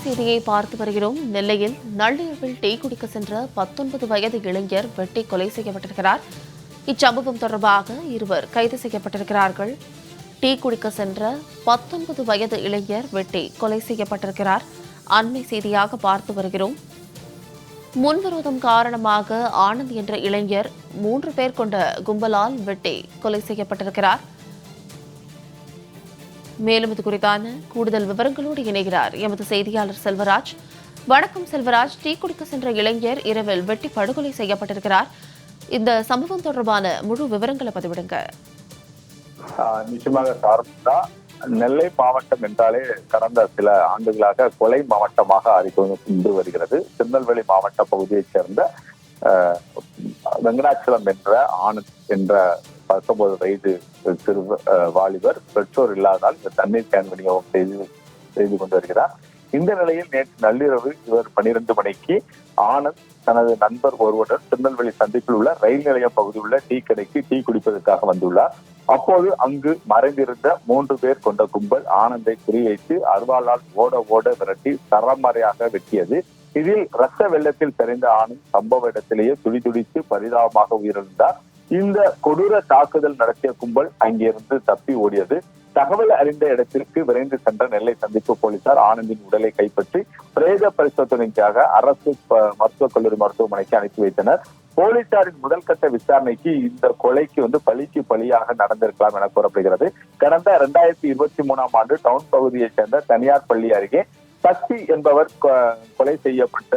செய்தியை பார்த்து வருகிறோம். நெல்லையில் நள்ளிரவில் டீ குடிக்க சென்ற 19 வயது இளைஞர் வெட்டி கொலை செய்யப்பட்டிருக்கிறார். இச்சம்பவம் தொடர்பாக இருவர் கைது செய்யப்பட்டிருக்கிறார்கள். டீ குடிக்க சென்ற 19 வயது இளைஞர் வெட்டி கொலை செய்யப்பட்டிருக்கிறார். அண்மை செய்தியாக பார்த்து வருகிறோம். முன்விரோதம் காரணமாக ஆனந்த் என்ற இளைஞர் 3 பேர் கொண்ட கும்பலால் வெட்டி கொலை செய்யப்பட்டிருக்கிறார். மேலும் இது குறித்தான கூடுதல் விவரங்களோடு இணைகிறார் எமது செய்தியாளர் செல்வராஜ். வணக்கம் செல்வராஜ். டீ குடிக்க சென்ற இளைஞர் இரவில் வெட்டி படுகொலை செய்யப்பட்டிருக்கிறார். இந்த சம்பவம் தொடர்பான முழு விவரங்களை பதிவிடுங்க. நிச்சயமாக சார்ந்தா நெல்லை மாவட்டம் என்றாலே கடந்த சில ஆண்டுகளாக கொலை மாவட்டமாக அறிவித்து வருகிறது. திருநெல்வேலி மாவட்ட பகுதியைச் சேர்ந்த வெங்கடாச்சலம் என்ற ஆனந்த் என்ற 19 வயது சிறு வாலிபர் பெற்றோர் இல்லாதால் இந்த தண்ணீர் கேன் விநியோகம் செய்து கொண்டு வருகிறார். இந்த நிலையில் நேற்று நள்ளிரவு இவர் 12 மணிக்கு ஆனந்த் தனது நண்பர் ஒருவருடன் திருநெல்வேலி சந்திப்பில் உள்ள ரயில் நிலையம் பகுதியில் உள்ள டீ கடைக்கு டீ குடிப்பதற்காக வந்துள்ளார். அப்போது அங்கு மறைந்திருந்த 3 பேர் கொண்ட கும்பல் ஆனந்தை குறிவைத்து அருவாளால் ஓட விரட்டி சரமாரியாக வெட்டியது. இதில் ரத்த வெள்ளத்தில் தெரிந்த ஆனந்த் சம்பவ இடத்திலேயே துடித்து பரிதாபமாக உயிரிழந்தார். இந்த கொடூர தாக்குதல் நடத்திய கும்பல் அங்கிருந்து தப்பி ஓடியது. தகவல் அறிந்த இடத்திற்கு விரைந்து சென்ற நெல்லை சந்திப்பு போலீசார் ஆனந்தின் உடலை கைப்பற்றி பிரேத பரிசோதனைக்காக அரசு மருத்துவக் கல்லூரி மருத்துவமனைக்கு அனுப்பி வைத்தனர். போலீசாரின் முதல் கட்ட விசாரணைக்கு இந்த கொலைக்கு பழிக்கு பழியாக நடந்திருக்கலாம் என கூறப்படுகிறது. கடந்த 2023ஆம் ஆண்டு டவுன் பகுதியைச் சேர்ந்த தனியார் பள்ளி அருகே சக்தி என்பவர் கொலை செய்யப்பட்ட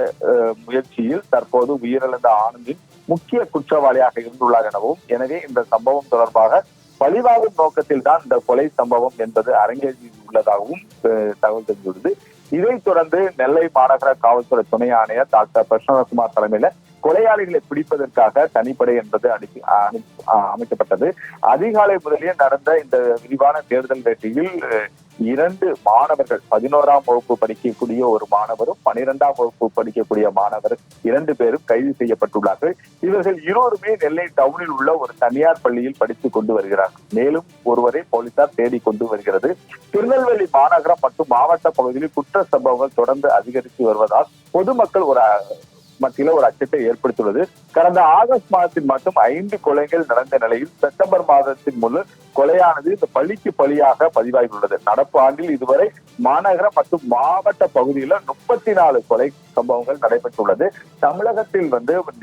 முயற்சியில் தற்போது உயிரிழந்த ஆனந்தின் முக்கிய குற்றவாளியாக இருந்துள்ளார் எனவும், எனவே இந்த சம்பவம் தொடர்பாக பழிவாகும் நோக்கத்தில் தான் இந்த கொலை சம்பவம் என்பது அரங்கேறி உள்ளதாகவும் தகவல் தெரிந்துள்ளது. இதைத் தொடர்ந்து நெல்லை மாநகர காவல்துறை துணை ஆணையர் டாக்டர் பிரசன்னகுமார் தலைமையில கொலையாளிகளை பிடிப்பதற்காக தனிப்படை என்பது அமைக்கப்பட்டது. அதிகாலை முதலே நடந்த இந்த விரிவான தேடுதல் வேட்டையில் 2 மாணவர்கள் 11ஆம் வகுப்பு படிக்கக்கூடிய ஒரு மாணவரும் 12ஆம் வகுப்பு படிக்கக்கூடிய மாணவர் 2 பேரும் கைது செய்யப்பட்டுள்ளார்கள். இவர்கள் இருவருமே நெல்லை டவுனில் உள்ள ஒரு தனியார் பள்ளியில் படித்துக் கொண்டு வருகிறார்கள். மேலும் ஒருவரை போலீசார் தேடிக் கொண்டு வருகிறது. திருநெல்வேலி மாநகரம் மற்றும் மாவட்ட பகுதியில் குற்ற சம்பவங்கள் தொடர்ந்து அதிகரித்து வருவதால் பொதுமக்கள் மத்தியில ஒரு அச்சத்தை ஏற்படுத்தியுள்ளது. கடந்த ஆகஸ்ட் மாதத்தில் மட்டும் 5 கொலைகள் நடந்த நிலையில் செப்டம்பர் மாதத்தின் முதல் கொலையானது இந்த பழிக்கு பழியாக பதிவாகியுள்ளது. நடப்பு ஆண்டில் இதுவரை மாநகரம் மற்றும் மாவட்ட பகுதியில 34 கொலை சம்பவங்கள் நடைபெற்றுள்ளது. தமிழகத்தில்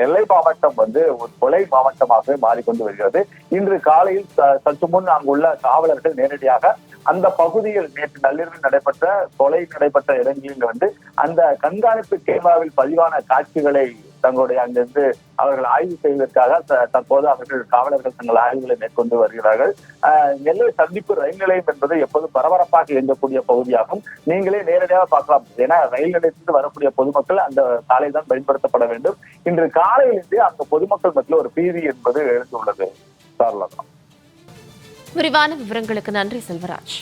நெல்லை மாவட்டம் ஒரு கொலை மாவட்டமாக மாறிக்கொண்டு வருகிறது. இன்று காலையில் சற்று முன் அங்குள்ள காவலர்கள் நேரடியாக அந்த பகுதியில் நேற்று நள்ளிரவில் நடைபெற்ற இடங்களில் அந்த கண்காணிப்பு கேமராவில் பதிவான காட்சிகளை தங்களுடைய அங்கிருந்து அவர்கள் ஆய்வு செய்வதற்காக தற்போது அவர்கள் காவலர்கள் தங்கள் ஆய்வுகளை மேற்கொண்டு வருகிறார்கள். நெல்லை சந்திப்பு ரயில் நிலையம் என்பது எப்போதும் பரபரப்பாக இயங்கக்கூடிய பகுதியாகும். நீங்களே நேரடியாக பார்க்கலாம். ஏன்னா ரயில் நிலையத்திலிருந்து வரக்கூடிய பொதுமக்கள் அந்த சாலை தான் பயன்படுத்தப்பட வேண்டும். இன்று காலையிலிருந்து அந்த பொதுமக்கள் மத்தியில் ஒரு பீதி என்பது எழுந்துள்ளது. விரிவான விவரங்களுக்கு நன்றி செல்வராஜ்.